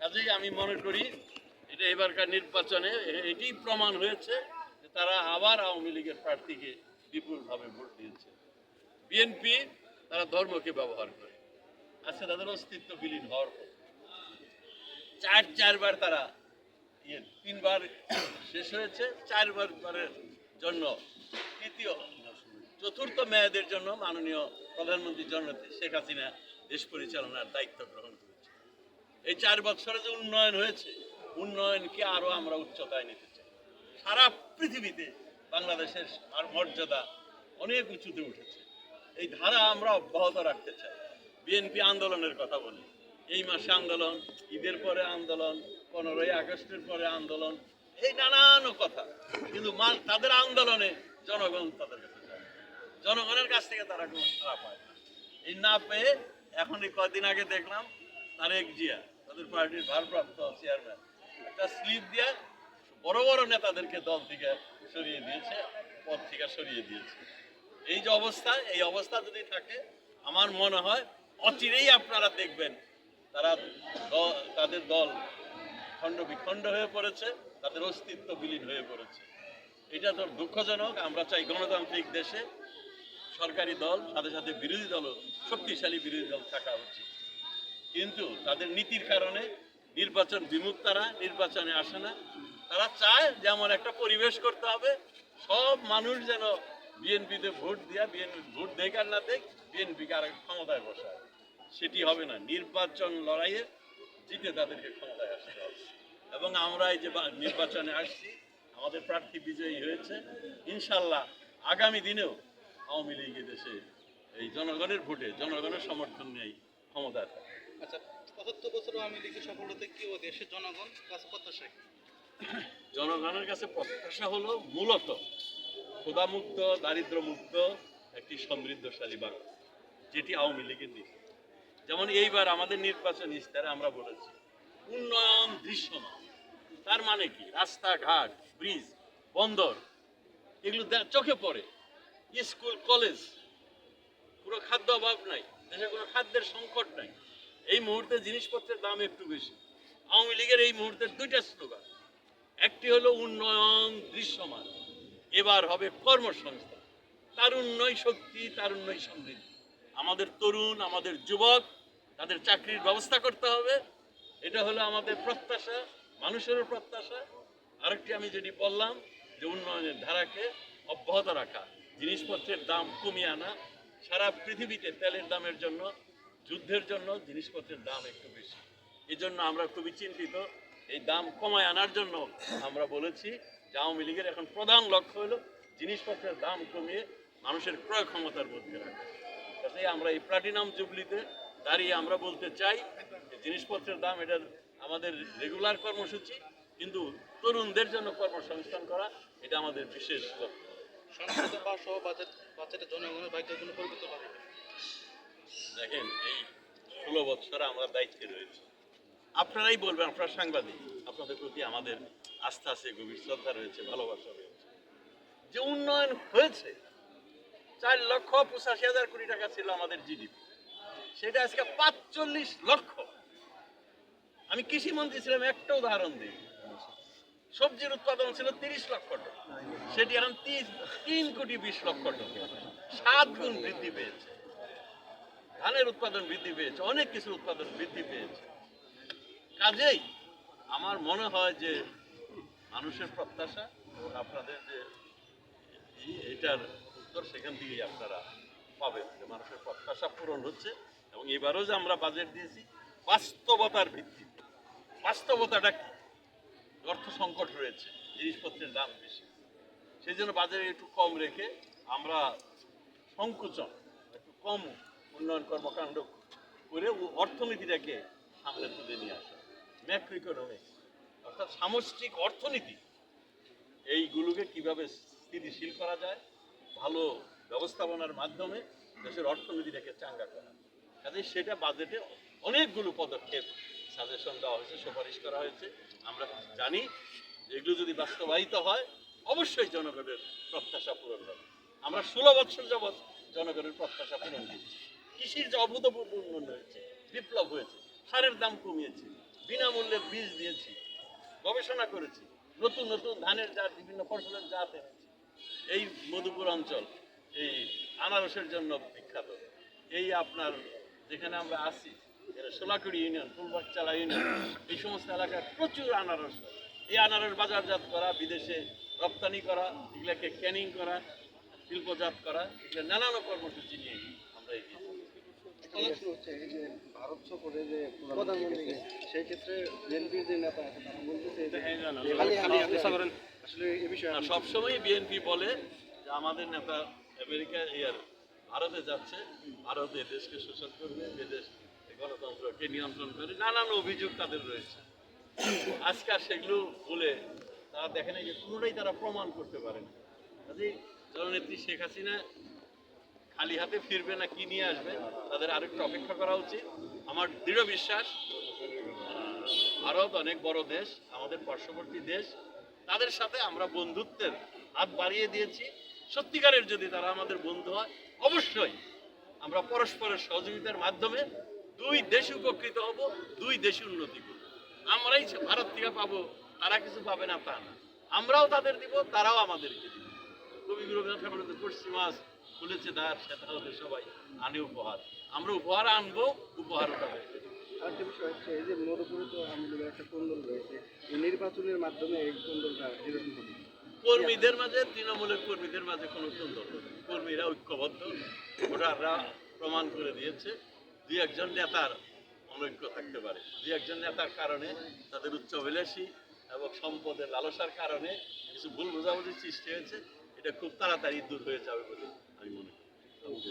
কাজেই আমি মনে করি এটা এবারকার নির্বাচনে এটি প্রমাণ হয়েছে যে তারা আবার আওয়ামী লীগের প্রার্থীকে বিপুলভাবে ভোট দিয়েছে। বিএনপি তারা ধর্মকে ব্যবহার করে, আজকে তাদের অস্তিত্ব বিলীন হওয়ার পর চারবার তারা তিনবার শেষ হয়েছে, চারবারের জন্য চতুর্থ মেয়াদের জন্য মাননীয় প্রধানমন্ত্রী জননেত্রী শেখ হাসিনা দেশ পরিচালনার দায়িত্ব গ্রহণ করেছে। এই 4 বছরে যে উন্নয়ন হয়েছে, উন্নয়নকে আরো আমরা উচ্চতায় নিতে চাই। সারা পৃথিবীতে বাংলাদেশের মর্যাদা অনেক উঁচুতে উঠেছে, এই ধারা আমরা অব্যাহত রাখতে চাই। বিএনপি আন্দোলনের কথা বলি, এই মাসে আন্দোলন, ঈদের পরে আন্দোলন, 15ই আগস্টের পরে আন্দোলন, এই নানান কথা, কিন্তু তাদের আন্দোলনে জনগণ তাদের কাছে যায়, জনগণের কাছ থেকে তারা কোনো সাড়া পায় না। এই না পেয়ে এখন এই কদিন আগে দেখলাম তারেক জিয়া তাদের পার্টির ভারপ্রাপ্ত চেয়ারম্যান একটা স্লিপ দিয়ে বড় বড় নেতাদেরকে দল থেকে সরিয়ে দিয়েছে, পদ থেকে সরিয়ে দিয়েছে। এই যে অবস্থা, এই অবস্থা যদি থাকে আমার মনে হয় অচিরেই আপনারা দেখবেন তারা তাদের দল খণ্ড বিখণ্ড হয়ে পড়েছে, তাদের অস্তিত্ব বিলীন হয়ে পড়েছে। এটা তো দুঃখজনক। আমরা চাই গণতান্ত্রিক দেশে সরকারি দল সাথে সাথে বিরোধী দলও শক্তিশালী বিরোধী দল থাকা উচিত, কিন্তু তাদের নীতির কারণে নির্বাচন বিমুখ, তারা নির্বাচনে আসে না। তারা চায় যেমন একটা পরিবেশ করতে হবে, সব মানুষ যেন বিএনপিতে ভোট দিয়া, বিএনপি ভোট দেখ আর না দেখ, বিএনপিকে আর ক্ষমতায় বসায়। সেটি হবে না। নির্বাচন লড়াইয়ে জিতে তাদেরকে ক্ষমতায় আসতে হবে। এবং আমরা এই যে নির্বাচনে আসছি, আমাদের প্রার্থী বিজয়ী হয়েছে, ইনশাল্লাহ আগামী দিনেও আওয়ামী লীগ দেশে এই জনগণের ভোটে, জনগণের সমর্থন নেই ক্ষমতায় থাকে। আচ্ছা, ৭৫ বছর আওয়ামী লীগের সফলতা কি ও দেশের জনগণ কাছে প্রত্যাশা? জনগণের কাছে প্রত্যাশা হলো মূলত ক্ষুধামুক্ত, দারিদ্র্যমুক্ত একটি সমৃদ্ধশালী বাংলা, যেটি আওয়ামী লীগের নীতি। যেমন এইবার আমাদের নির্বাচন ইশতেহারে আমরা বলেছি উন্নয়ন দৃশ্যমান। তার মানে কি? রাস্তাঘাট, ব্রিজ, বন্দর, এগুলো চোখে পড়ে, স্কুল, কলেজ, পুরো খাদ্য অভাব নাই, দেশে কোনো খাদ্যের সংকট নাই। এই মুহূর্তে জিনিসপত্রের দাম একটু বেশি। আওয়ামী লীগের এই মুহূর্তে 2টা স্লোগান, একটি হলো উন্নয়ন দৃশ্যমান, এবার হবে কর্মসংস্থান, তারুণ্যই শক্তি, তারুণ্যই সমৃদ্ধি। আমাদের তরুণ, আমাদের যুবক, তাদের চাকরির ব্যবস্থা করতে হবে, এটা হলো আমাদের প্রত্যাশা, মানুষেরও প্রত্যাশা। আরেকটি আমি যেটি বললাম যে উন্নয়নের ধারাকে অব্যাহত রাখা, জিনিসপত্রের দাম কমিয়ে আনা। সারা পৃথিবীতে তেলের দামের জন্য, যুদ্ধের জন্য জিনিসপত্রের দাম একটু বেশি, এই জন্য আমরা খুবই চিন্তিত। এই দাম কমায় আনার জন্য আমরা বলেছি যে আওয়ামী লীগের এখন প্রধান লক্ষ্য হলো জিনিসপত্রের দাম কমিয়ে মানুষের ক্রয় ক্ষমতার মধ্যে রাখা। কাজেই আমরা এই প্লাটিনাম জুবলিতে দাঁড়িয়ে আমরা বলতে চাই যে জিনিসপত্রের দাম এটা আমাদের রেগুলার কর্মসূচি, কিন্তু তরুণদের জন্য কর্মসংস্থান করা এটা আমাদের বিশেষ লক্ষ্য। সংসদে পাস হওয়া বাজেটে জনগণের ভাগ্যে কোনো পরিবর্তন হবে? দেখেন, এই 16 বছরে আমরা দায়িত্বে রয়েছি। আপনারাই বলবেন, আপনারা সাংবাদিক, আপনাদের প্রতি আমাদের আস্থা আছে, গভীর শ্রদ্ধা রয়েছে, ভালোবাসা রয়েছে। যে উন্নয়ন হয়েছে, 4,85,000 কোটি টাকা ছিল আমাদের জিডিপি, সেটা আজকে 45 লক্ষ। আমি কৃষি মন্ত্রী ছিলাম, একটা উদাহরণ দিই, সবজির উৎপাদন ছিল 30 লক্ষ টন, সেটি এখন 3,20,00,000 টন, 7 গুণ বৃদ্ধি পেয়েছে। ধানের উৎপাদন বৃদ্ধি পেয়েছে, অনেক কিছুর উৎপাদন বৃদ্ধি পেয়েছে। কাজেই আমার মনে হয় যে মানুষের প্রত্যাশা এবং আপনাদের যে এটার উত্তর সেখান থেকেই আপনারা পাবেন যে মানুষের প্রত্যাশা পূরণ হচ্ছে। এবং এবারও যে আমরা বাজেট দিয়েছি বাস্তবতার ভিত্তিতে। বাস্তবতাটা কি? অর্থ সংকট রয়েছে, জিনিসপত্রের দাম বেশি, সেই জন্য বাজারে একটু কম রেখে আমরা সংকুচন, একটু কম উন্নয়ন কর্মকাণ্ড করে অর্থনীতিটাকে সামনে তুলে নিয়ে আসা, ম্যাক্রো ইকোনমিক্স অর্থাৎ সামষ্টিক অর্থনীতি, এইগুলোকে কিভাবে স্থিতিশীল করা যায়, ভালো ব্যবস্থাপনার মাধ্যমে দেশের অর্থনীতিটাকে চাঙ্গা করা। কাজে সেটা বাজেটে অনেকগুলো পদক্ষেপ সাজেশন দেওয়া হয়েছে, সুপারিশ করা হয়েছে। আমরা জানি যে এগুলো যদি বাস্তবায়িত হয় অবশ্যই জনগণের প্রত্যাশা পূরণ হবে। আমরা 16 বছর যাবৎ জনগণের প্রত্যাশা পূরণ দিচ্ছি। কৃষির যে অভূতপূর্ব উন্নয়ন হয়েছে, বিপ্লব হয়েছে, সারের দাম কমিয়েছে, বিনামূল্যে বিনামূল্যে বীজ দিয়েছি, গবেষণা করেছি, নতুন নতুন ধানের জাত, বিভিন্ন ফসলের জাত এনেছি। এই মধুপুর অঞ্চল এই আনারসের জন্য বিখ্যাত। এই আপনার যেখানে আমরা আছি, সোলাকুড়ি ইউনিয়ন, ফুলবাগচালা ইউনিয়ন, এই সমস্ত এলাকায় প্রচুর আনারস হয়। এই আনারস বাজারজাত করা, বিদেশে রপ্তানি করা, এগুলাকে ক্যানিং করা, শিল্পজাত করা, এগুলো নানান কর্মসূচি নিয়ে আমরা এগিয়ে যাচ্ছি। একটা প্রশ্ন হচ্ছে এই যে ভারত সফরে যে প্রধানমন্ত্রী গেছে, সেই ক্ষেত্রে বিএনপির যে নেতা আছে তারা বলতেছে যে খালি হাতে আসলে এই বিষয়ে আর সবসময় বিএনপি বলে যে আমাদের নেতা আমেরিকা ভারতে যাচ্ছে, ভারতে দেশকে শোষণ করবে, বিদেশ গণতন্ত্রকে নিয়ন্ত্রণ করে, নানান অভিযোগ তাদের রয়েছে। আজকাল সেগুলো বলে তারা দেখে না যে কোনোটাই তারা প্রমাণ করতে পারে না। কাজেই জননেত্রী শেখ হাসিনা খালি হাতে ফিরবে না কি নিয়ে আসবে, তাদের আরেকটু অপেক্ষা করা উচিত। আমার দৃঢ় বিশ্বাস ভারত অনেক বড় দেশ, আমাদের পার্শ্ববর্তী দেশ, তাদের সাথে আমরা বন্ধুত্বের হাত বাড়িয়ে দিয়েছি। সত্যিকারের যদি তারা আমাদের বন্ধু হয়, অবশ্যই আমরা পরস্পরের সহযোগিতার মাধ্যমে দুই দেশ উপকৃত হব, দুই দেশ উন্নতি করব। আমরাই ভারত থেকে পাবো, তারা কিছু পাবে না তা না, আমরাও তাদের দিব, তারাও আমাদেরকে দিবে। কবিগুরু ঠাকুরের তো পশ্চিম মাস খুলেছে দ্বার, সেটা হলে সবাই আনে উপহার, আমরা উপহার আনবো, উপহারও তাদেরকে দিব। আরেকটা বিষয় হচ্ছে এই যে মধুপুরে তো আমাদের একটা কোন্দল রয়েছে, এই নির্বাচনের মাধ্যমে এই কোন্দলটা নিরসন হবে। কর্মীদের মাঝে, তৃণমূলের কর্মীদের মাঝে কোনো দ্বন্দ্ব নেই। কর্মীরা ঐক্যবদ্ধ, ভোটাররা প্রমাণ করে দিয়েছে। দুই একজন নেতার অনৈক্য থাকতে পারে, দুই একজন নেতার কারণে তাদের উচ্চাভিলাষী এবং সম্পদের লালসার কারণে কিছু ভুল বোঝাবুঝির সৃষ্টি হয়েছে। এটা খুব তাড়াতাড়ি দূর হয়ে যাবে বলে আমি মনে করি।